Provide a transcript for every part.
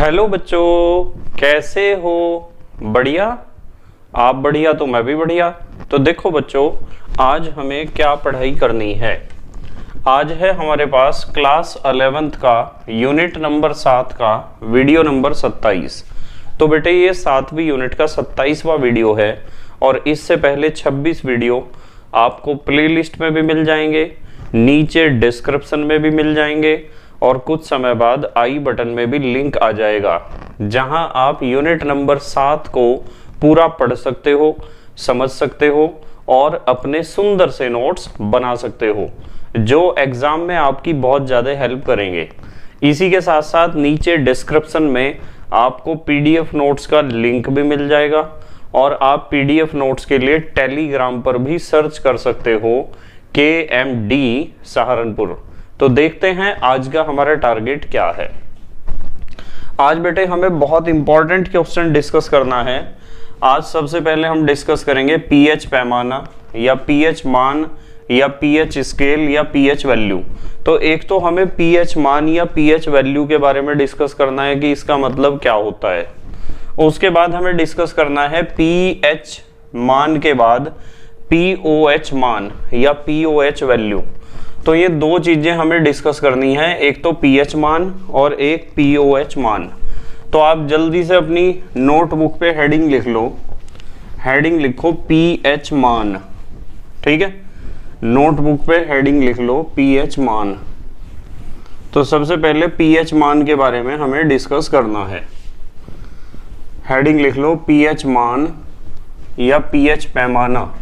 Hello बच्चों, कैसे हो? बढ़िया। आप बढ़िया तो मैं भी बढ़िया। तो देखो बच्चों, आज हमें क्या पढ़ाई करनी है। आज है हमारे पास क्लास 11th का यूनिट नंबर 7 का वीडियो नंबर 27। तो बेटे ये 7वीं यूनिट का 27वां वीडियो है और इससे पहले 26 वीडियो आपको प्लेलिस्ट में भी मिल जाएंगे, नीचे डिस्क्रिप्शन में भी मिल जाएंगे और कुछ समय बाद आई बटन में भी लिंक आ जाएगा, जहां आप यूनिट नंबर 7 को पूरा पढ़ सकते हो, समझ सकते हो और अपने सुंदर से नोट्स बना सकते हो, जो एग्जाम में आपकी बहुत ज़्यादा हेल्प करेंगे। इसी के साथ साथ नीचे डिस्क्रिप्शन में आपको पीडीएफ नोट्स का लिंक भी मिल जाएगा और आप पीडीएफ नोट्स के लिए टेलीग्राम पर भी सर्च कर सकते हो KMD सहारनपुर। तो देखते हैं आज का हमारा टारगेट क्या है। आज बेटे हमें बहुत इंपॉर्टेंट क्वेश्चन डिस्कस करना है। आज सबसे पहले हम डिस्कस करेंगे पीएच पैमाना या पीएच मान या पीएच स्केल या पीएच वैल्यू। तो एक तो हमें पीएच मान या पीएच वैल्यू के बारे में डिस्कस करना है कि इसका मतलब क्या होता है। उसके बाद हमें डिस्कस करना है पीएच मान के बाद पीओएच मान या पीओएच वैल्यू। तो ये दो चीजें हमें डिस्कस करनी है, एक तो पीएच मान और एक पीओएच मान। तो आप जल्दी से अपनी नोटबुक पे हेडिंग लिख लो, हेडिंग लिखो पीएच मान। ठीक है, नोटबुक पे हेडिंग लिख लो पीएच मान। तो सबसे पहले पीएच मान के बारे में हमें डिस्कस करना है। हेडिंग लिख लो पीएच मान या पीएच पैमाना,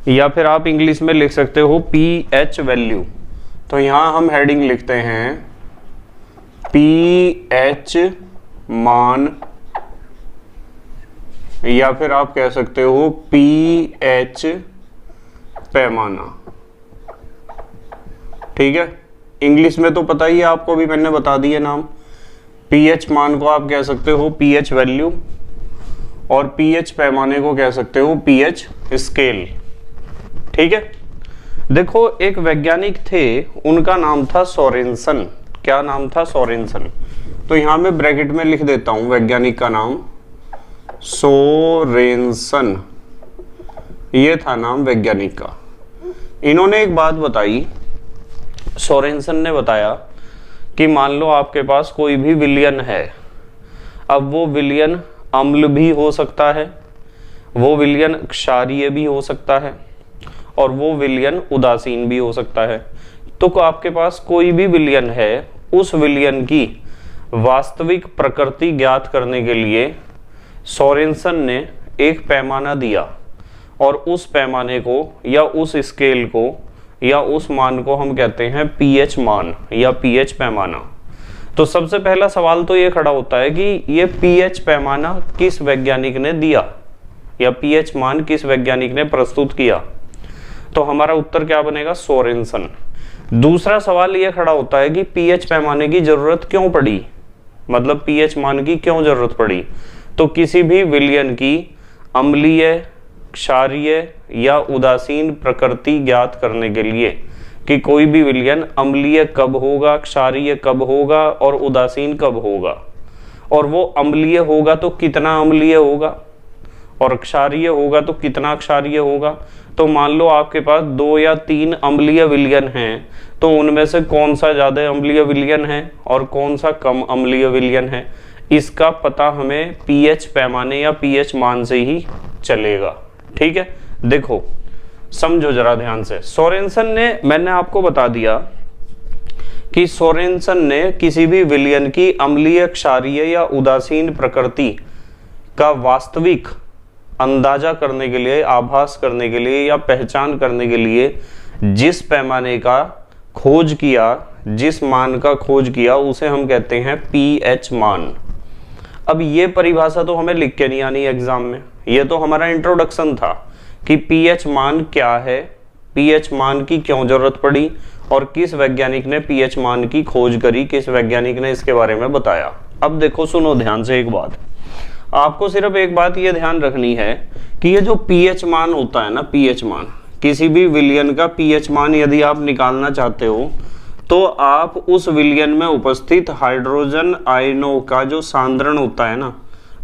या फिर आप इंग्लिश में लिख सकते हो पीएच वैल्यू। तो यहां हम हेडिंग लिखते हैं पीएच मान या फिर आप कह सकते हो पीएच पैमाना। ठीक है, इंग्लिश में तो पता ही है आपको, भी मैंने बता दिए नाम। पीएच मान को आप कह सकते हो पीएच वैल्यू और पीएच पैमाने को कह सकते हो पीएच स्केल। ठीक है, देखो एक वैज्ञानिक थे, उनका नाम था सोरेनसन। क्या नाम था? सोरेनसन। तो यहां मैं ब्रैकेट में लिख देता हूं वैज्ञानिक का नाम सोरेनसन, ये था नाम वैज्ञानिक का। इन्होंने एक बात बताई, सोरेनसन ने बताया कि मान लो आपके पास कोई भी विलयन है। अब वो विलयन अम्ल भी हो सकता है, वो विलयन क्षारीय भी हो सकता है और वो विलयन उदासीन भी हो सकता है। तो आपके पास कोई भी विलयन है, उस विलयन की वास्तविक प्रकृति ज्ञात करने के लिए सोरेनसन ने एक पैमाना दिया और उस पैमाने को या उस स्केल को या उस मान को हम कहते हैं पीएच मान या पीएच पैमाना। तो सबसे पहला सवाल तो ये खड़ा होता है कि ये पीएच पैमाना किस वैज्ञानिक ने दिया या पीएच मान किस वैज्ञानिक ने प्रस्तुत किया। तो हमारा उत्तर क्या बनेगा? सोरेनसन। दूसरा सवाल यह खड़ा होता है कि पीएच पैमाने की जरूरत क्यों पड़ी, मतलब पीएच मान की क्यों जरूरत पड़ी। तो किसी भी विलयन की अम्लीय, क्षारीय या उदासीन प्रकृति ज्ञात करने के लिए कि कोई भी विलयन अम्लीय कब होगा, क्षारीय कब होगा और उदासीन कब होगा, और वो अम्लीय होगा तो कितना अम्लीय होगा और क्षारीय होगा तो कितना क्षारीय होगा। तो मान लो आपके पास 2 या 3 अम्लीय विलयन हैं, तो उनमें से कौन सा ज्यादा अम्लीय विलयन है और कौन सा कम अम्लीय विलयन है, इसका पता हमें पीएच पैमाने या पीएच मान से ही चलेगा। ठीक है, देखो समझो जरा ध्यान से। सोरेनसन ने, मैंने आपको बता दिया कि सोरेनसन ने किसी भी विलयन की अम्लीय, क्षारीय या उदासीन प्रकृति का वास्तविक अंदाजा करने के लिए, आभास करने के लिए या पहचान करने के लिए जिस पैमाने का खोज किया, जिस मान का खोज किया, उसे हम कहते हैं पीएच मान। अब ये परिभाषा तो हमें लिख के नहीं आनी एग्जाम में, ये तो हमारा इंट्रोडक्शन था कि पीएच मान क्या है, पीएच मान की क्यों जरूरत पड़ी और किस वैज्ञानिक ने पीएच मान की खोज करी, किस वैज्ञानिक ने इसके बारे में बताया। अब देखो सुनो ध्यान से एक बात, आपको सिर्फ एक बात ये ध्यान रखनी है कि ये जो पीएच मान होता है ना, पीएच मान, किसी भी विलयन का पीएच मान यदि आप निकालना चाहते हो तो आप उस विलयन में उपस्थित हाइड्रोजन आयनों का जो सांद्रण होता है ना,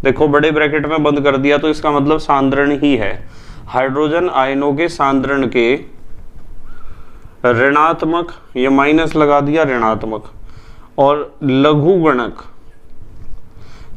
देखो बड़े ब्रैकेट में बंद कर दिया तो इसका मतलब सांद्रण ही है। हाइड्रोजन आयनों के सांद्रण के ऋणात्मक, ये माइनस लगा दिया ऋणात्मक, और लघुगणक,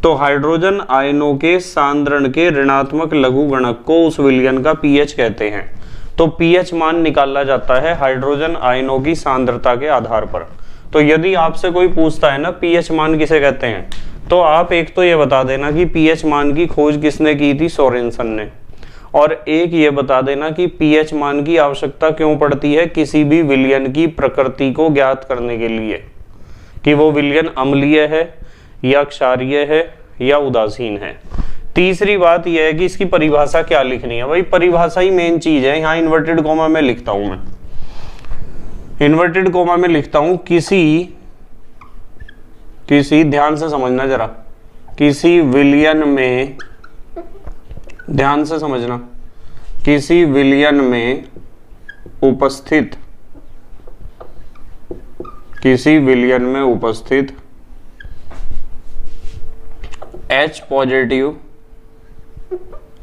तो हाइड्रोजन आयनों के सांद्रण के ऋणात्मक लघुगणक को उस विलयन का पीएच कहते हैं। तो पीएच मान निकाला जाता है हाइड्रोजन आयनों की सांद्रता के आधार पर। तो यदि आपसे कोई पूछता है ना पीएच मान किसे कहते हैं, तो आप एक तो ये बता देना कि पीएच मान की खोज किसने की थी, सोरेनसन ने, और एक ये बता देना कि पीएच मान की आवश्यकता क्यों पड़ती है किसी भी विलयन की प्रकृति को ज्ञात करने के लिए, कि वो विलयन अम्लीय है या क्षारीय है या उदासीन है। तीसरी बात यह है कि इसकी परिभाषा क्या लिखनी है। भाई परिभाषा ही मेन चीज है। यहाँ इन्वर्टेड कोमा में लिखता हूं, मैं इन्वर्टेड कोमा में लिखता हूं किसी ध्यान से समझना जरा, किसी विलयन में, ध्यान से समझना, किसी विलयन में उपस्थित, किसी विलयन में उपस्थित H पॉजिटिव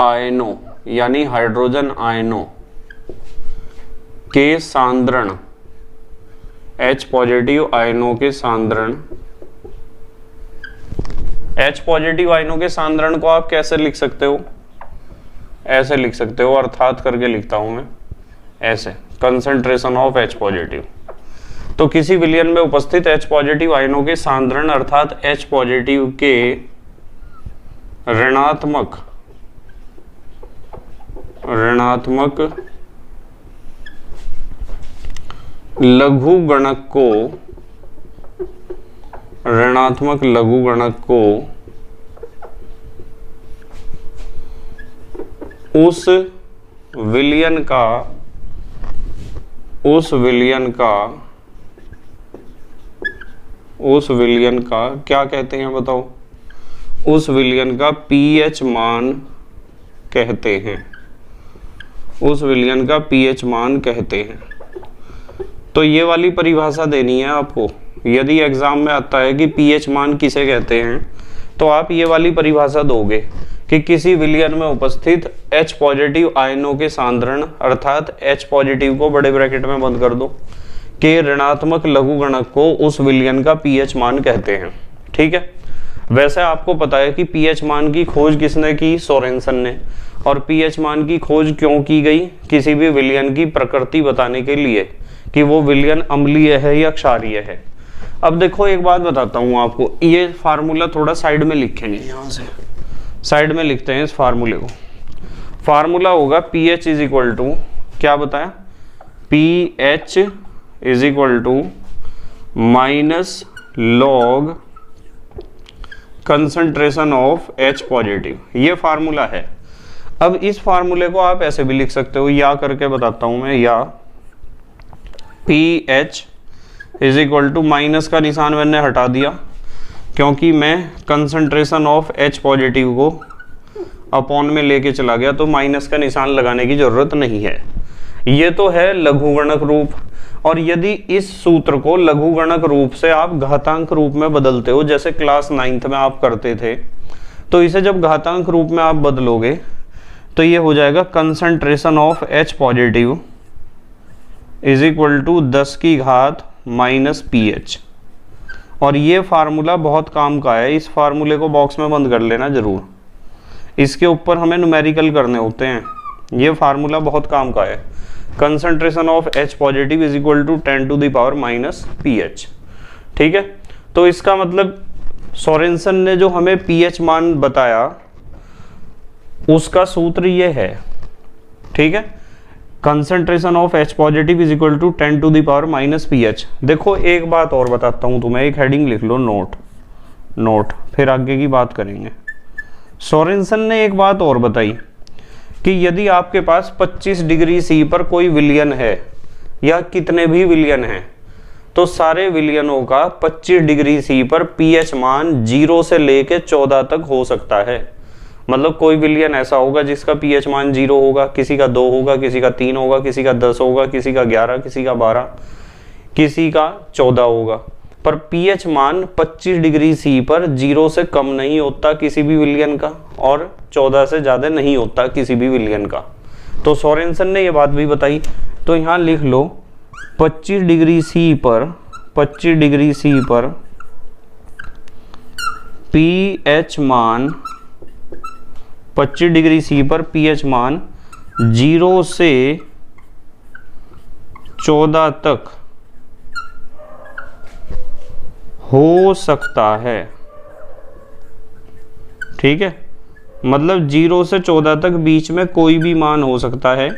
आयनों यानी हाइड्रोजन आयनों के सांद्रण, H पॉजिटिव आयनों के सांद्रण, H पॉजिटिव आयनों के सांद्रण को आप कैसे लिख सकते हो, ऐसे लिख सकते हो, अर्थात करके लिखता हूं मैं ऐसे, कंसंट्रेशन ऑफ H पॉजिटिव। तो किसी विलयन में उपस्थित H पॉजिटिव आयनों के सांद्रण अर्थात H पॉजिटिव के ऋणात्मक लघुगणक को, ऋणात्मक लघुगणक को उस विलयन का क्या कहते हैं बताओ, उस विलयन का पीएच मान कहते हैं, उस विलयन का पीएच मान कहते हैं। तो ये वाली परिभाषा देनी है आपको। यदि एग्जाम में आता है कि पीएच मान किसे कहते हैं, तो आप ये वाली परिभाषा दोगे कि किसी विलयन में उपस्थित H पॉजिटिव आयनों के सांद्रण अर्थात H पॉजिटिव को बड़े ब्रैकेट में बंद कर दो के ऋणात्मक लघुगणक को उस विलयन का पीएच मान कहते हैं। ठीक है। वैसे आपको पता है कि पीएच मान की खोज किसने की, सोरेनसन ने। और पीएच मान की खोज क्यों की गई, किसी भी विलयन की प्रकृति बताने के लिए कि वो विलयन अम्लीय है या क्षारीय है। अब देखो एक बात बताता हूं आपको, ये फार्मूला थोड़ा साइड में लिखेंगे, यहां से साइड में लिखते हैं इस फार्मूले को। फार्मूला होगा पीएच इज इक्वल टू, क्या बताया, pH is equal to minus log concentration of H positive, ये फार्मूला है। अब इस फार्मूले को आप ऐसे भी लिख सकते हो, या करके बताता हूं मैं, या pH is equal to, minus का निशान मैंने हटा दिया क्योंकि मैं कंसंट्रेशन ऑफ H पॉजिटिव को अपॉन में लेके चला गया, तो माइनस का निशान लगाने की जरूरत नहीं है। ये तो है लघुगणक रूप। और यदि इस सूत्र को लघुगणक रूप से आप घातांक रूप में बदलते हो, जैसे क्लास 9th में आप करते थे, तो इसे जब घातांक रूप में आप बदलोगे तो ये हो जाएगा concentration of H positive is equal to 10 की घात माइनस पीएच। और ये फार्मूला बहुत काम का है, इस फार्मूले को बॉक्स में बंद कर लेना जरूर, इसके ऊपर हमें न्यूमेरिकल करने होते हैं। ये फार्मूला बहुत काम का है, concentration of H positive is equal to 10 to the power minus pH. ठीक है। तो इसका मतलब सोरेनसन ने जो हमें पीएच मान बताया उसका सूत्र ये है। ठीक है। Concentration of H positive is equal to 10 to the power minus pH. देखो एक बात और बताता हूं तुम्हें, एक हेडिंग लिख लो, नोट, फिर आगे की बात करेंगे। सोरेनसन ने एक बात और बताई कि यदि आपके पास 25 डिग्री सी पर कोई विलयन है या कितने भी विलयन हैं, तो सारे विलयनों का 25 डिग्री सी पर पीएच मान 0 से लेके 14 तक हो सकता है। मतलब कोई विलयन ऐसा होगा जिसका पीएच मान 0 होगा, किसी का 2 होगा, किसी का 3 होगा, किसी का 10 होगा, किसी का 11, किसी का 12। किसी का 14 होगा, पर पीएच मान 25 डिग्री सी पर 0 से कम नहीं होता किसी भी विलयन का, और 14 से ज़्यादा नहीं होता किसी भी विलयन का। तो सोरेनसन ने ये बात भी बताई। तो यहाँ लिख लो 25 डिग्री सी पर पीएच मान 25 डिग्री सी पर पीएच मान 0 से 14 तक हो सकता है। ठीक है, मतलब 0 से 14 तक बीच में कोई भी मान हो सकता है,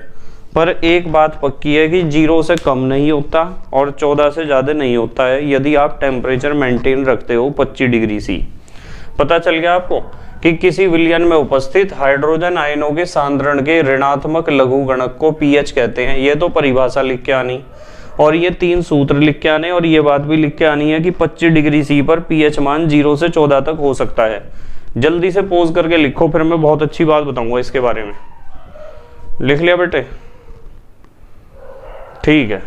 पर एक बात पक्की है कि 0 से कम नहीं होता और 14 से ज़्यादा नहीं होता है यदि आप टेम्परेचर मेंटेन रखते हो 25 डिग्री सी। पता चल गया आपको कि किसी विलयन में उपस्थित हाइड्रोजन आयनों के सांद्रण के ऋणात्मक लघुगणक को पीएच कहते हैं। ये तो परिभाषा लिख के आनी, और ये 3 सूत्र लिख के आने, और ये बात भी लिख के आनी है कि 25 डिग्री सी पर पीएच मान 0 से 14 तक हो सकता है। जल्दी से पोज करके लिखो, फिर मैं बहुत अच्छी बात बताऊंगा इसके बारे में। लिख लिया बेटे? ठीक है,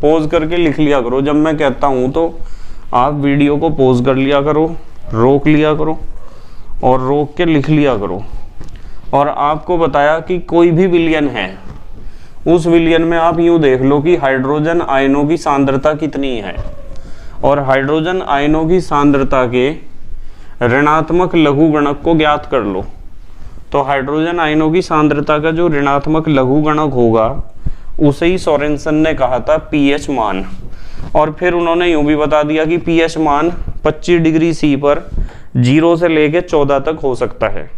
पोज करके लिख लिया करो। जब मैं कहता हूं तो आप वीडियो को पोज कर लिया करो, रोक लिया करो और रोक के लिख लिया करो। और आपको बताया कि कोई भी विलयन है, उस विलयन में आप यूं देख लो कि हाइड्रोजन आयनों की सांद्रता कितनी है, और हाइड्रोजन आयनों की सांद्रता के ऋणात्मक लघुगणक को ज्ञात कर लो। तो हाइड्रोजन आयनों की सांद्रता का जो ऋणात्मक लघुगणक होगा उसे ही सोरेनसन ने कहा था पीएच मान। और फिर उन्होंने यूं भी बता दिया कि पीएच मान 25 डिग्री सी पर 0 से लेके 14 तक हो सकता है।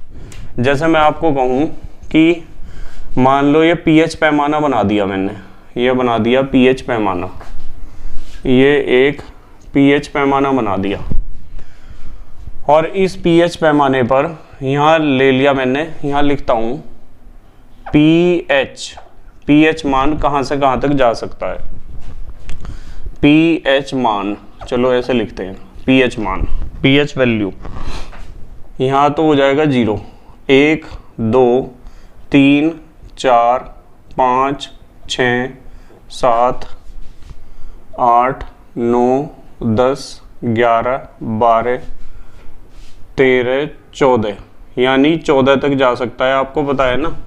जैसे मैं आपको कहूं कि मान लो ये पीएच पैमाना बना दिया मैंने, ये बना दिया पीएच पैमाना, ये एक पीएच पैमाना बना दिया, और इस पीएच पैमाने पर यहाँ ले लिया मैंने, यहाँ लिखता हूं पीएच मान कहाँ से कहाँ तक जा सकता है। पीएच मान, चलो ऐसे लिखते हैं, पीएच मान, पीएच वैल्यू यहाँ तो हो जाएगा 0, 1, 2, 3, 4, 5, 6, 7, 8, 9, 10, 11, 12, 13, 14, यानी 14 तक जा सकता है। आपको पता है ना,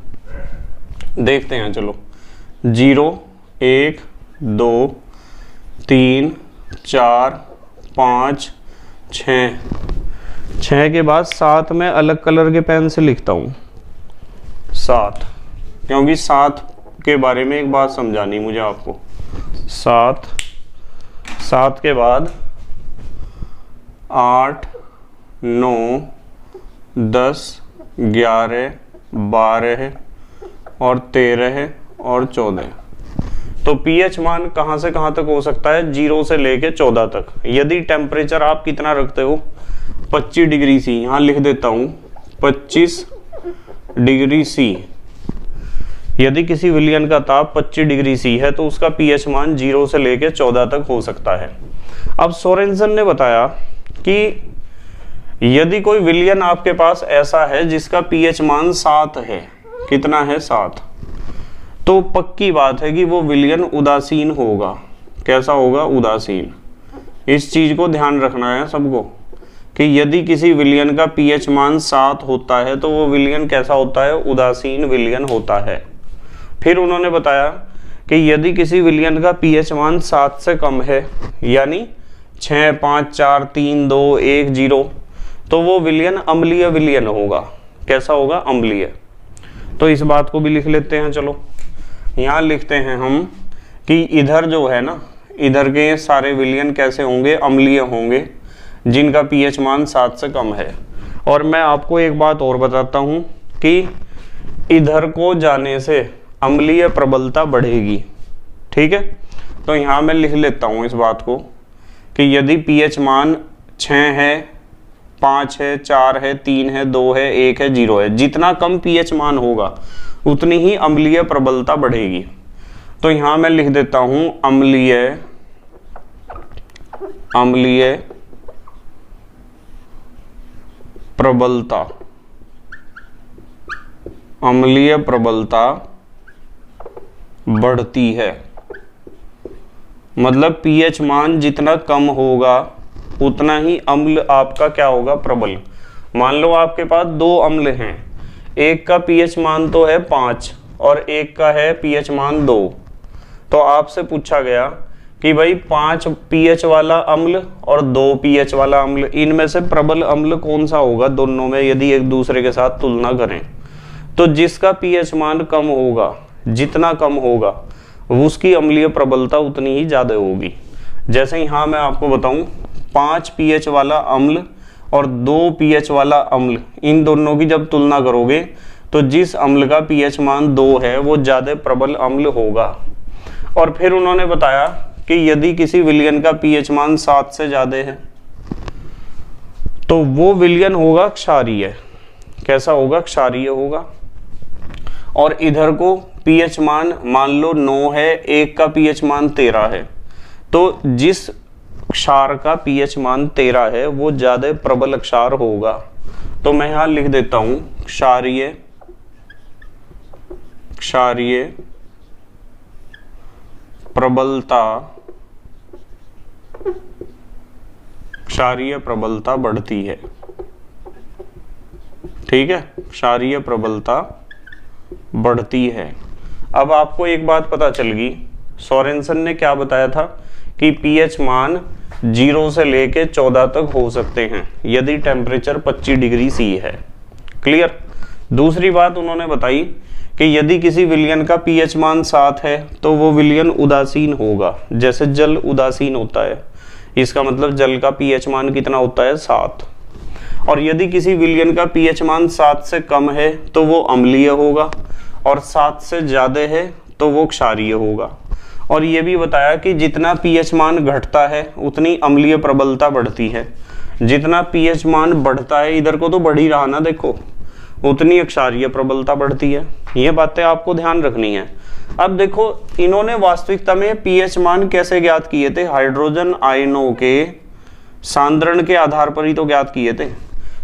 देखते हैं चलो। 0, 1, 2, 3, 4, 5, 6 के बाद 7 में अलग कलर के पेन से लिखता हूँ 7, क्योंकि 7 के बारे में एक बात समझानी मुझे आपको। 7 के बाद 8, 9, 10, 11, 12 और 13 और 14। तो पीएच मान कहाँ से कहाँ तक हो सकता है? 0 से लेके 14 तक। यदि टेम्परेचर आप कितना रखते हो? 25 डिग्री सी, यहाँ लिख देता हूँ 25 डिग्री सी। यदि किसी विलयन का ताप 25 डिग्री सी है तो उसका पीएच मान 0 से लेके 14 तक हो सकता है। अब सोरेनसन ने बताया कि यदि कोई विलयन आपके पास ऐसा है जिसका पीएच मान 7 है, कितना है? 7, तो पक्की बात है कि वो विलयन उदासीन होगा। कैसा होगा? उदासीन। इस चीज को ध्यान रखना है सबको कि यदि किसी विलयन का पीएच मान 7 होता है तो वो विलयन कैसा होता है? उदासीन विलयन होता है। फिर उन्होंने बताया कि यदि किसी विलयन का पीएच मान 7 से कम है, यानी 6, 5, 4, 3, 2, 1, 0, तो वो विलयन अम्लीय विलयन होगा। कैसा होगा? अम्लीय। तो इस बात को भी लिख लेते हैं। चलो यहाँ लिखते हैं हम कि इधर जो है ना, इधर के सारे विलयन कैसे होंगे? अम्लीय होंगे, जिनका पीएच मान 7 से कम है। और मैं आपको एक बात और बताता हूँ कि इधर को जाने से अम्लीय प्रबलता बढ़ेगी। ठीक है, तो यहाँ मैं लिख लेता हूँ इस बात को कि यदि पीएच मान 6 है, 5 है, 4 है, 3 है, 2 है, 1 है, 0 है, जितना कम पीएच मान होगा उतनी ही अम्लीय प्रबलता बढ़ेगी। तो यहां मैं लिख देता हूं अम्लीय प्रबलता। अम्लीय प्रबलता बढ़ती है। मतलब पीएच मान जितना कम होगा उतना ही अम्ल आपका क्या होगा, प्रबल। मान लो आपके पास दो अम्ल हैं, एक का पीएच मान तो है 5 और एक का है पीएच मान 2। तो आपसे पूछा गया कि भाई 5 पीएच वाला अम्ल और 2 पीएच वाला अम्ल, इनमें से प्रबल अम्ल कौन सा होगा दोनों में, यदि एक दूसरे के साथ तुलना करें। तो जिसका पीएच मान कम होगा, जितना कम होगा उसकी अम्लीय प्रबलता उतनी ही ज्यादा होगी। जैसे यहाँ मैं आपको बताऊं, 5 पीएच वाला अम्ल और 2 पीएच वाला अम्ल, इन दोनों की जब तुलना करोगे तो जिस अम्ल का पीएच मान 2 है वो ज्यादा प्रबल अम्ल होगा। और फिर उन्होंने बताया कि यदि किसी विलयन का पीएच मान 7 से ज्यादा है तो वो विलयन होगा क्षारीय। कैसा होगा, क्षारीय होगा। और इधर को पीएच मान लो 9 है, एक का पीएच मान 13 है, तो जिस क्षार का पीएच मान 13 है वो ज्यादा प्रबल क्षार होगा। तो मैं यहां लिख देता हूं क्षारीय प्रबलता, क्षारीय प्रबलता बढ़ती है। ठीक है, क्षारीय प्रबलता बढ़ती है। अब आपको एक बात पता चल गई, सोरेनसन ने क्या बताया था कि पीएच मान 0 से लेके 14 तक हो सकते हैं यदि टेम्परेचर 25 डिग्री सी है। क्लियर। दूसरी बात उन्होंने बताई कि यदि किसी विलयन का पीएच मान 7 है तो वो विलयन उदासीन होगा, जैसे जल उदासीन होता है, इसका मतलब जल का पीएच मान कितना होता है, 7। और यदि किसी विलयन का पीएच मान 7 से कम है तो वो अम्लीय होगा, और 7 से ज्यादा है तो वो क्षारीय होगा। और ये भी बताया कि जितना पीएच मान घटता है उतनी अम्लीय प्रबलता बढ़ती है, जितना पीएच मान बढ़ता है, इधर को तो बढ़ ही रहा ना देखो, उतनी क्षारीय प्रबलता बढ़ती है। ये बातें आपको ध्यान रखनी है। अब देखो इन्होंने वास्तविकता में पीएच मान कैसे ज्ञात किए थे, हाइड्रोजन आयनों के सांद्रण के आधार पर ही तो ज्ञात किए थे।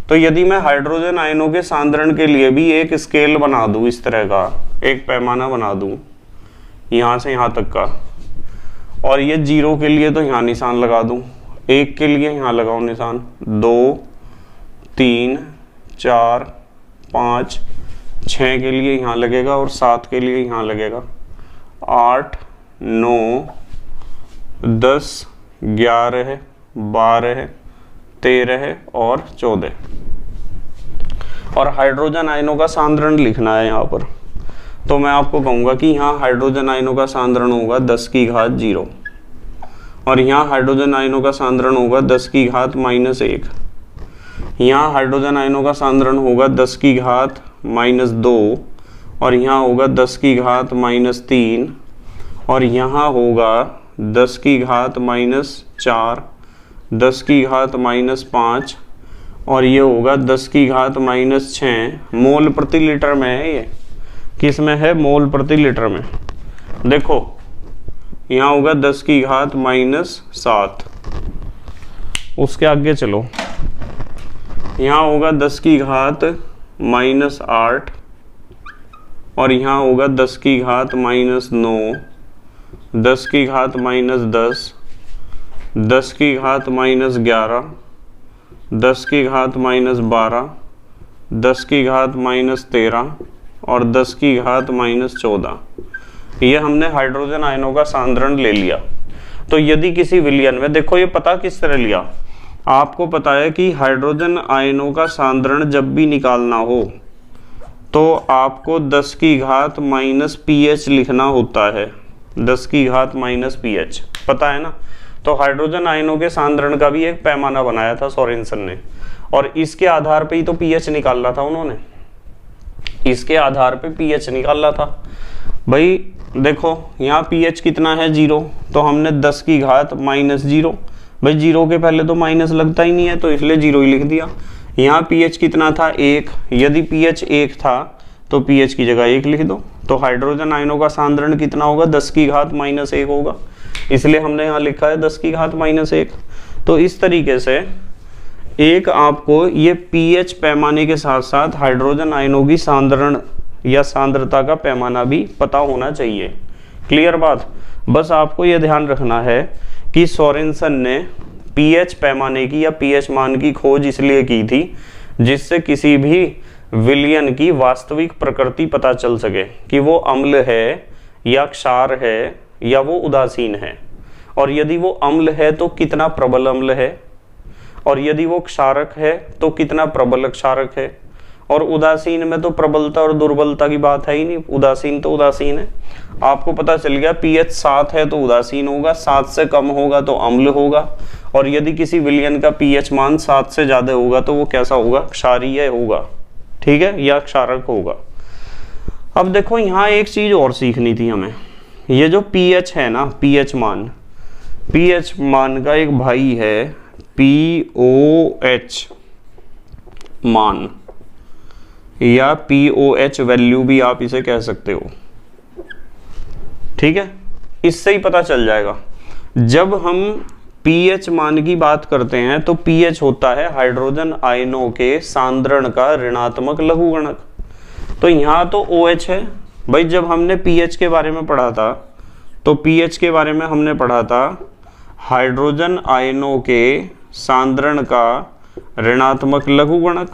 तो यदि मैं हाइड्रोजन आयनों के सांद्रण के लिए भी एक स्केल बना दूं, इस तरह का एक पैमाना बना दूं यहां से यहां तक का, और ये 0 के लिए तो यहां निशान लगा दूं, 1 के लिए यहां लगाओ निशान, 2 3 4 5 6 के लिए यहां लगेगा और 7 के लिए यहां लगेगा, 8 9 10 11 12 13 और 14। और हाइड्रोजन आयनों का सांद्रण लिखना है यहाँ पर। तो मैं आपको कहूंगा कि यहाँ हाइड्रोजन आयनों का सांद्रण होगा 10 की घात 0, और यहाँ हाइड्रोजन आयनों का सांद्रण होगा 10 की घात -1, यहाँ हाइड्रोजन आयनों का सांद्रण होगा 10 की घात -2, और यहाँ होगा 10 की घात -3, और यहाँ होगा 10 की घात -4, 10 की घात -5, और ये होगा 10 की घात -6 मोल प्रति लीटर में है। ये किस में है, मोल प्रति लीटर में। देखो यहाँ होगा 10 की घात -7, उसके आगे चलो, यहाँ होगा 10 की घात -8, और यहाँ होगा 10 की घात -9, 10 की घात -10, 10 की घात -11, 10 की घात -12, 10 की घात -13 और 10 की घात -14। ये हमने हाइड्रोजन आयनों का सांद्रण ले लिया। तो यदि किसी विलयन में, देखो ये पता किस तरह लिया, आपको पता है कि हाइड्रोजन आयनों का सांद्रण जब भी निकालना हो तो आपको 10 की घात -pH लिखना होता है, 10 की घात -pH, पता है ना। तो हाइड्रोजन आयनों के सांद्रण का भी एक पैमाना बनाया था सोरेनसन ने, और इसके आधार पे ही तो पीएच निकाला था उन्होंने, इसके आधार पे पीएच निकाला था। भाई देखो यहाँ पीएच कितना है, 0, तो हमने 10 की घात -0, भाई 0 के पहले तो माइनस लगता ही नहीं है तो इसलिए 0 ही लिख दिया। यहाँ पीएच कितना था, 1, यदि पीएच 1 था तो पीएच की जगह 1 लिख दो। तो हाइड्रोजन आयनों का सांद्रण कितना होगा, 10 की घात -1 होगा, इसलिए हमने यहाँ लिखा है 10 की घात -1। तो इस तरीके से एक आपको ये पीएच पैमाने के साथ साथ हाइड्रोजन आयनों की सांद्रण या सांद्रता का पैमाना भी पता होना चाहिए। क्लियर बात। बस आपको यह ध्यान रखना है कि सोरेनसन ने पीएच पैमाने की या पीएच मान की खोज इसलिए की थी जिससे किसी भी विलयन की वास्तविक प्रकृति पता चल सके कि वो अम्ल है या क्षार है या वो उदासीन है, और यदि वो अम्ल है तो कितना प्रबल अम्ल है, और यदि वो क्षारक है तो कितना प्रबल क्षारक है। और उदासीन में तो प्रबलता और दुर्बलता की बात है ही नहीं, उदासीन तो उदासीन है। आपको पता चल गया पीएच 7 है तो उदासीन होगा, 7 से कम होगा तो अम्ल होगा, और यदि किसी विलयन का पीएच मान 7 से ज्यादा होगा तो वो कैसा होगा, क्षारीय होगा, ठीक है, या क्षारक होगा। अब देखो यहाँ एक चीज और सीखनी थी हमें, ये जो पीएच है ना, पीएच मान का एक भाई है पीओएच मान, या पीओएच वैल्यू भी आप इसे कह सकते हो, ठीक है। इससे ही पता चल जाएगा। जब हम पीएच मान की बात करते हैं तो पीएच होता है हाइड्रोजन आयनों के सांद्रण का ऋणात्मक लघुगणक। तो यहाँ तो OH है भाई। जब हमने पीएच के बारे में पढ़ा था तो पीएच के बारे में हमने पढ़ा था हाइड्रोजन आयनों के सांद्रण का ऋणात्मक लघुगणक।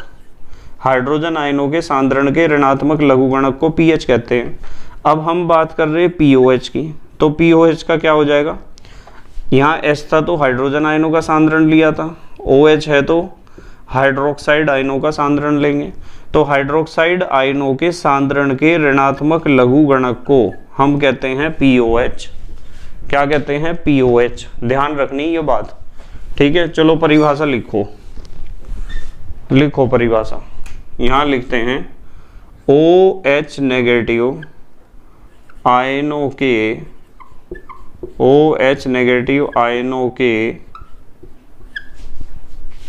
हाइड्रोजन आयनों के सांद्रण के ऋणात्मक लघुगणक को पीएच कहते हैं। अब हम बात कर रहे हैं पीओएच की, तो पीओएच का क्या हो जाएगा, यहाँ एस था तो हाइड्रोजन आयनों का सांद्रण लिया था, OH है तो हाइड्रोक्साइड आयनों का सांद्रण लेंगे। तो हाइड्रोक्साइड आयनों के सांद्रण के ऋणात्मक लघुगणक को हम कहते हैं पीओएच। क्या कहते हैं, पीओएच। ध्यान रखनी ये बात, ठीक है। चलो परिभाषा लिखो परिभाषा। यहाँ लिखते हैं OH नेगेटिव आयनों के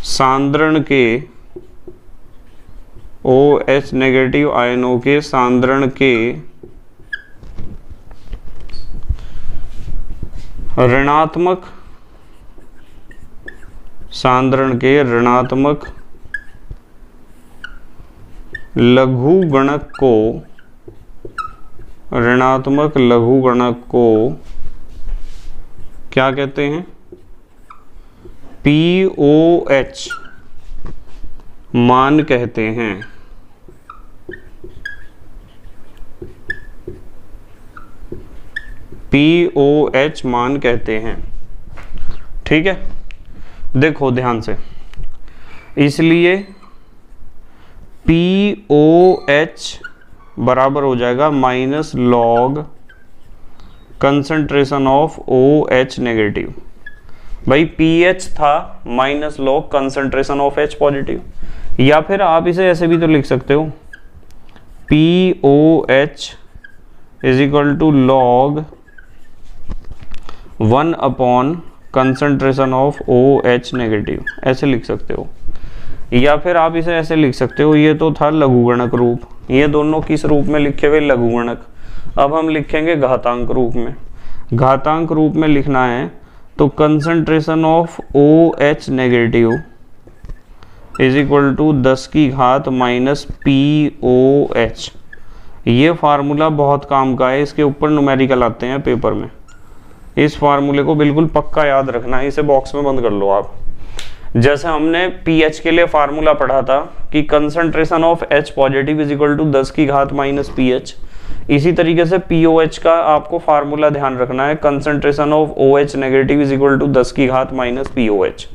सांद्रण के OH नेगेटिव आयनों के सांद्रण के ऋणात्मक लघुगणक को क्या कहते हैं, पीओएच मान कहते हैं। पीओएच मान कहते हैं, ठीक है। देखो ध्यान से, इसलिए पीओएच बराबर हो जाएगा minus log concentration of OH negative. भाई पीएच था minus log concentration of H positive, या फिर आप इसे ऐसे भी तो लिख सकते हो, POH is equal to log 1 upon concentration of OH negative, ऐसे लिख सकते हो। या फिर आप इसे ऐसे लिख सकते हो, ये तो था लघुगणक रूप, ये दोनों किस रूप में लिखे हुए, लघुगणक। अब हम लिखेंगे घातांक रूप में। घातांक रूप में लिखना है तो concentration of OH negative is equal to 10 की घात माइनस POH। ये फार्मूला बहुत काम का है, इसके ऊपर न्यूमेरिकल आते हैं पेपर में। इस फार्मूले को बिल्कुल पक्का याद रखना है, इसे बॉक्स में बंद कर लो आप। जैसे हमने पीएच के लिए फार्मूला पढ़ा था कि concentration of H positive is equal to 10 की घात माइनस PH, इसी तरीके से POH का आपको फार्मूला ध्यान रखना है, concentration of OH negative is equal to 10 की घात माइनस POH।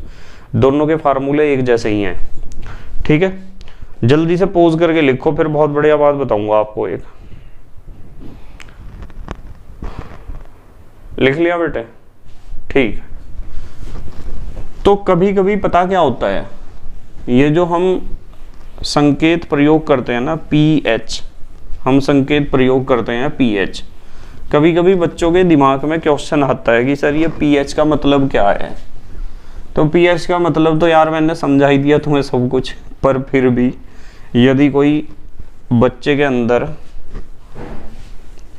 दोनों के फार्मूले एक जैसे ही हैं, ठीक है। जल्दी से पोज करके लिखो, फिर बहुत बढ़िया बात बताऊंगा आपको। एक लिख लिया बेटे, ठीक। तो कभी कभी पता क्या होता है, ये जो हम संकेत प्रयोग करते हैं ना पीएच, हम संकेत प्रयोग करते हैं पीएच, कभी कभी बच्चों के दिमाग में क्वेश्चन आता है कि सर ये पीएच का मतलब क्या है। तो पीएच का मतलब तो यार मैंने समझा ही दिया तुम्हें सब कुछ, पर फिर भी यदि कोई बच्चे के अंदर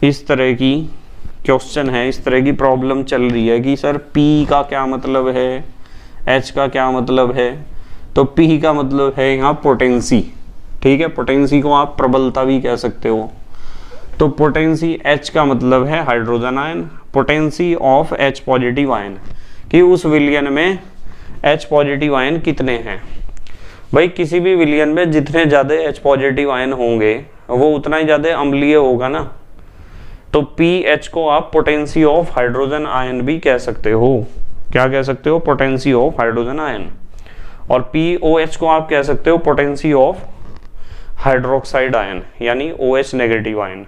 इस तरह की क्वेश्चन है, इस तरह की प्रॉब्लम चल रही है कि सर पी का क्या मतलब है, एच का क्या मतलब है, तो पी का मतलब है यहाँ पोटेंसी, ठीक है। पोटेंसी को आप प्रबलता भी कह सकते हो। तो पोटेंसी H का मतलब है hydrogen ion, potency of H positive ion कि उस विलयन में H पॉजिटिव आयन कितने हैं। भाई किसी भी विलयन में जितने ज़्यादा H पॉजिटिव आयन होंगे वो उतना ही ज़्यादा अम्लीय होगा ना। तो PH को आप पोटेंसी ऑफ हाइड्रोजन आयन भी कह सकते हो। क्या कह सकते हो? Potency of hydrogen ion. और POH को आप कह सकते हो पोटेंसी ऑफ हाइड्रोक्साइड आयन यानी OH नेगेटिव आयन।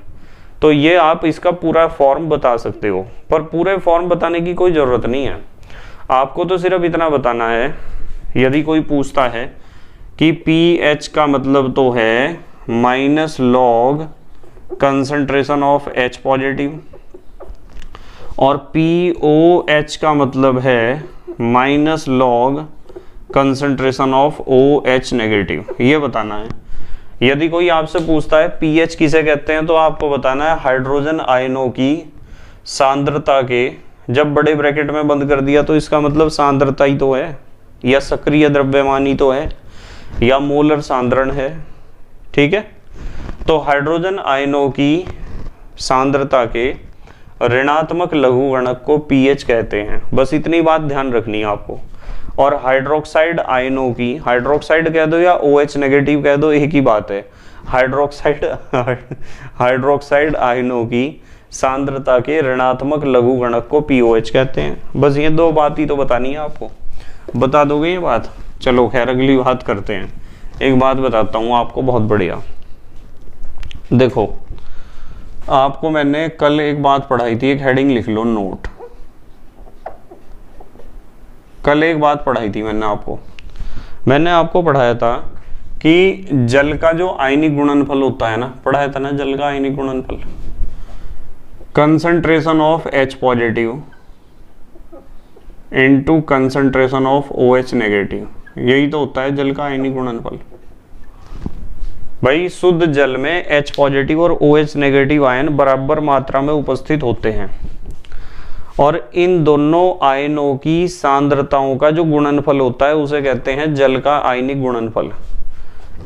तो ये आप इसका पूरा फॉर्म बता सकते हो, पर पूरे फॉर्म बताने की कोई ज़रूरत नहीं है। आपको तो सिर्फ इतना बताना है, यदि कोई पूछता है कि PH का मतलब तो है minus log concentration of H positive और POH का मतलब है minus log concentration of OH negative, ये बताना है। यदि कोई आपसे पूछता है pH किसे कहते हैं, तो आपको बताना है हाइड्रोजन आयनों की सांद्रता के, जब बड़े ब्रैकेट में बंद कर दिया तो इसका मतलब सांद्रता ही तो है, या सक्रिय द्रव्यमान ही तो है, या मोलर सांद्रण है। ठीक है, तो हाइड्रोजन आयनों की सांद्रता के ऋणात्मक लघुगणक को pH कहते हैं। बस इतनी बात ध्यान रखनी है आपको। और हाइड्रोक्साइड आयनों की, हाइड्रोक्साइड कह दो या OH नेगेटिव कह दो, एक ही बात है। हाइड्रोक्साइड आयनों की सांद्रता के ऋणात्मक लघुगणक को POH कहते हैं। बस ये दो बात ही तो बतानी है आपको, बता दोगे ये बात? चलो खैर अगली बात करते हैं। एक बात बताता हूँ आपको बहुत बढ़िया। देखो आपको मैंने कल एक बात पढ़ाई थी, एक हेडिंग लिख लो नोट। कल एक बात पढ़ाई थी मैंने आपको पढ़ाया था कि जल का जो आयनिक गुणनफल होता है ना, पढ़ाया था ना जल का आयनिक गुणनफल, concentration of H positive into concentration of OH negative, यही तो होता है जल का आयनिक गुणनफल। भाई शुद्ध जल में H पॉजिटिव और OH नेगेटिव आयन बराबर मात्रा में उपस्थित होते हैं और इन दोनों आयनों की सांद्रताओं का जो गुणनफल होता है उसे कहते हैं जल का आयनिक गुणनफल।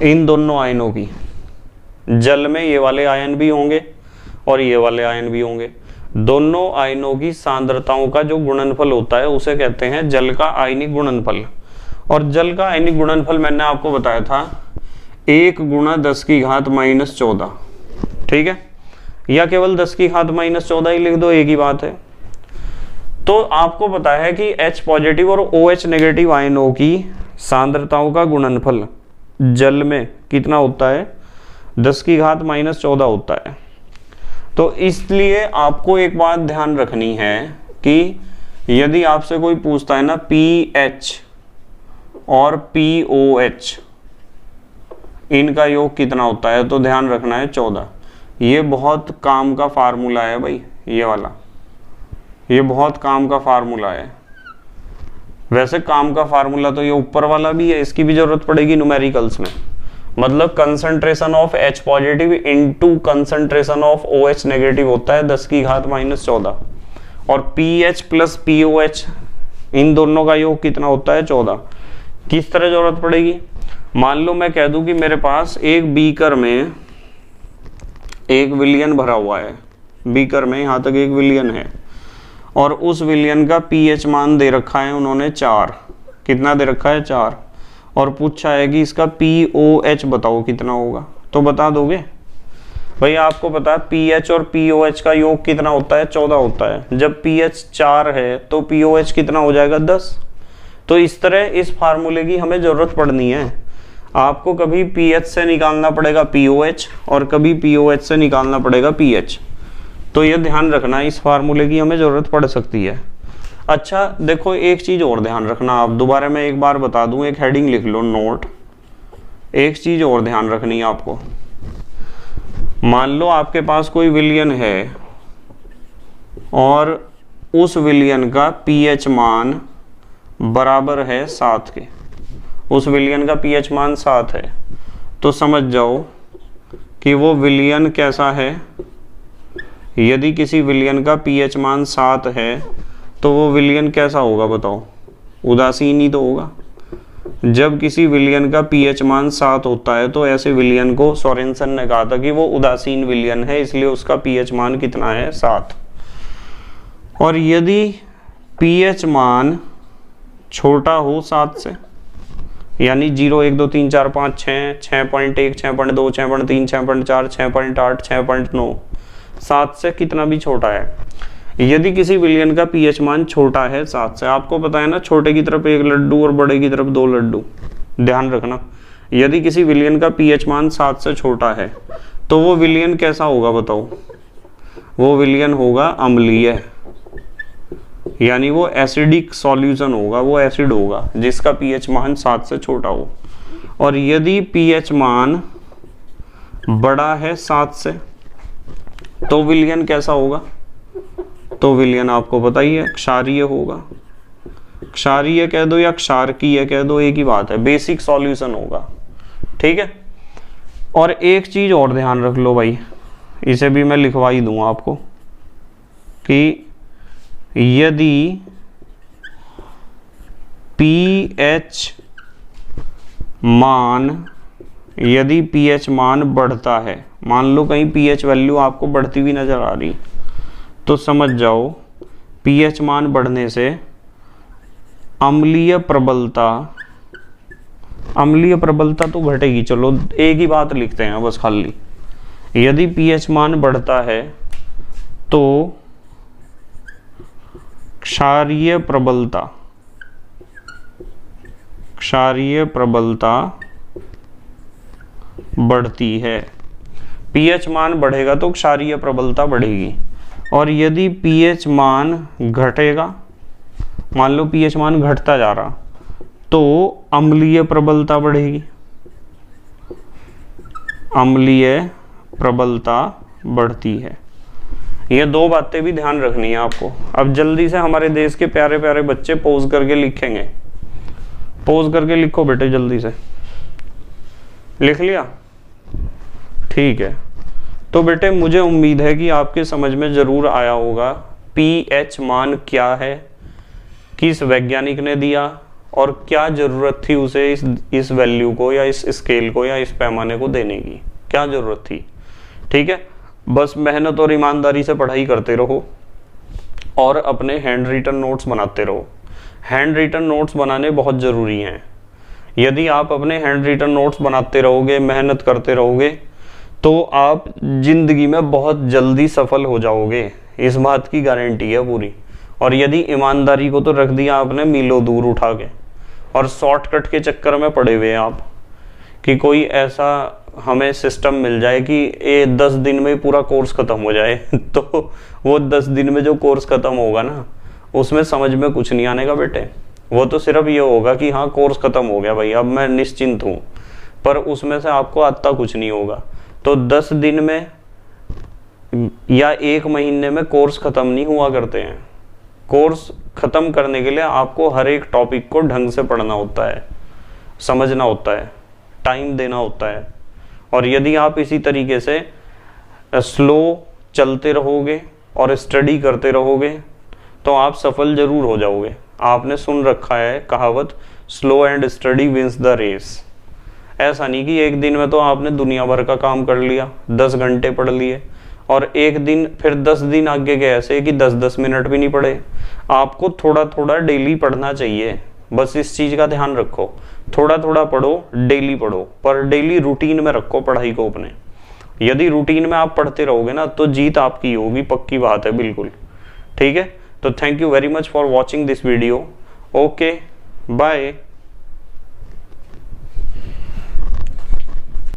इन दोनों आयनों की, जल में ये वाले आयन भी होंगे और ये वाले आयन भी होंगे, दोनों आयनों की सांद्रताओं का जो गुणनफल होता है उसे कहते हैं जल का आयनिक गुणनफल। और जल का आयनिक गुणनफल मैंने आपको बताया था 1 गुणा 10 की घात -14, ठीक है, या केवल 10 की घात -14 ही लिख दो, एक ही बात है। तो आपको पता है कि H पॉजिटिव और OH नेगेटिव आयनों की सांद्रताओं का गुणनफल जल में कितना होता है? 10 की घात -14 होता है। तो इसलिए आपको एक बात ध्यान रखनी है कि यदि आपसे कोई पूछता है ना PH और POH इनका योग कितना होता है, तो ध्यान रखना है 14। ये बहुत काम का फार्मूला है भाई, ये वाला, ये बहुत काम का फार्मूला है। वैसे काम का फार्मूला तो ये ऊपर वाला भी है, इसकी भी जरूरत पड़ेगी न्यूमेरिकल्स में। मतलब concentration of H positive into concentration of OH negative होता है 10 की घात -14 और PH प्लस POH इन दोनों का योग कितना होता है? 14। किस तरह जरूरत पड़ेगी? मान लो मैं कह दूं कि मेरे पास एक बीकर में एक विलियन भरा हुआ है, बीकर में यहाँ तक एक विलियन है और उस विलियन का pH मान दे रखा है उन्होंने 4। कितना दे रखा है? 4। और पूछा है कि इसका POH बताओ कितना होगा, तो बता दोगे? भाई आपको पता है PH और POH का योग कितना होता है? 14 होता है। जब pH 4 है तो POH कितना हो जाएगा? 10। तो इस तरह इस फार्मूले की हमें जरूरत पड़नी है। आपको कभी pH से निकालना पड़ेगा POH और कभी POH से निकालना पड़ेगा pH। तो ये ध्यान रखना, इस फार्मूले की हमें जरूरत पड़ सकती है। अच्छा देखो एक चीज और ध्यान रखना, आप दोबारा मैं एक बार बता दूं, एक हेडिंग लिख लो नोट। एक चीज और ध्यान रखनी है आपको। मान लो आपके पास कोई विलियन है और उस विलियन का pH मान बराबर है 7 के, उस विलियन का pH मान 7 है, तो समझ जाओ कि वो विलियन कैसा है। यदि किसी विलियन का pH मान 7 है तो वो विलियन कैसा होगा बताओ? उदासीन ही तो होगा। जब किसी विलियन का पीएच मान 7 होता है तो ऐसे विलियन को सोरेनसन ने कहा था कि वो उदासीन विलियन है, इसलिए उसका पीएच मान कितना है 7। और यदि पीएच मान छोटा हो 7 से, यानी 0, 1, 2, 3, 4, 5, 6, 6.1, 6.2, 6.3, 6.4, 6.8, 6.9, 7 से कितना भी छोटा है। यदि किसी विलियन का पीएच मान छोटा है 7 से, आपको पता है ना, छोटे की तरफ 1 लड्डू और बड़े की तरफ 2 लड्डू, ध्यान रखना। यदि किसी विलियन का पीएच मान 7 से छोटा है तो वो विलियन कैसा होगा बताओ? वो विलियन होगा अम्लीय, यानी वो एसिडिक सॉल्यूशन होगा, वो एसिड होगा जिसका पीएच मान 7 से छोटा हो। और यदि पीएच मान बड़ा है 7 से तो विलियन कैसा होगा? तो विलियन आपको पता ही है, क्षारीय होगा। क्षारीय कह दो या क्षारकीय कह दो, एक ही बात है, बेसिक सॉल्यूशन होगा। ठीक है। और एक चीज और ध्यान रख लो भाई, इसे भी मैं लिखवा ही दूंगा आपको, कि यदि पीएच मान बढ़ता है, मान लो कहीं पीएच वैल्यू आपको बढ़ती हुई नजर आ रही, तो समझ जाओ पीएच मान बढ़ने से अम्लीय प्रबलता तो घटेगी। चलो एक ही बात लिखते हैं बस खाली, यदि पीएच मान बढ़ता है तो क्षारीय प्रबलता बढ़ती है। पीएच मान बढ़ेगा तो क्षारीय प्रबलता बढ़ेगी। और यदि पीएच मान घटेगा, मान लो पीएच मान घटता जा रहा, तो अम्लीय प्रबलता बढ़ेगी, अम्लीय प्रबलता बढ़ती है। ये 2 बातें भी ध्यान रखनी है आपको। अब जल्दी से हमारे देश के प्यारे प्यारे बच्चे पोज करके लिखेंगे, पोज करके लिखो बेटे, जल्दी से लिख लिया? ठीक है। तो बेटे मुझे उम्मीद है कि आपके समझ में जरूर आया होगा पीएच मान क्या है, किस वैज्ञानिक ने दिया, और क्या जरूरत थी उसे इस वैल्यू को या इस स्केल को या इस पैमाने को देने की, क्या जरूरत थी। ठीक है। बस मेहनत और ईमानदारी से पढ़ाई करते रहो और अपने हैंड रिटन नोट्स बनाते रहो। हैंड रिटन नोट्स बनाने बहुत ज़रूरी हैं। यदि आप अपने हैंड रिटन नोट्स बनाते रहोगे, मेहनत करते रहोगे, तो आप जिंदगी में बहुत जल्दी सफल हो जाओगे, इस बात की गारंटी है पूरी। और यदि ईमानदारी को तो रख दिया आपने मीलों दूर उठा के, और शॉर्टकट के चक्कर में पड़े हुए हैं आप, कि कोई ऐसा हमें सिस्टम मिल जाए कि ये 10 दिन में पूरा कोर्स खत्म हो जाए तो वो 10 दिन में जो कोर्स खत्म होगा ना, उसमें समझ में कुछ नहीं आने का बेटे। वो तो सिर्फ ये होगा कि हाँ कोर्स खत्म हो गया भाई, अब मैं निश्चिंत हूँ, पर उसमें से आपको आता कुछ नहीं होगा। तो 10 दिन में या 1 महीने में कोर्स खत्म नहीं हुआ करते हैं। कोर्स खत्म करने के लिए आपको हर एक टॉपिक को ढंग से पढ़ना होता है, समझना होता है, टाइम देना होता है। और यदि आप इसी तरीके से स्लो चलते रहोगे और स्टडी करते रहोगे तो आप सफल जरूर हो जाओगे। आपने सुन रखा है कहावत, slow and steady wins the race. ऐसा नहीं कि एक दिन में तो आपने दुनिया भर का काम कर लिया, 10 घंटे पढ़ लिए, और एक दिन फिर 10 दिन आगे गए ऐसे कि 10-10 मिनट भी नहीं पढ़े। आपको थोड़ा थोड़ा डेली पढ़ना चाहिए, बस इस चीज का ध्यान रखो। थोड़ा थोड़ा पढ़ो, डेली पढ़ो, पर डेली रूटीन में रखो पढ़ाई को अपने। यदि रूटीन में आप पढ़ते रहोगे ना तो जीत आपकी होगी, पक्की बात है बिल्कुल। ठीक है। तो thank you very much for watching this video. Okay, bye.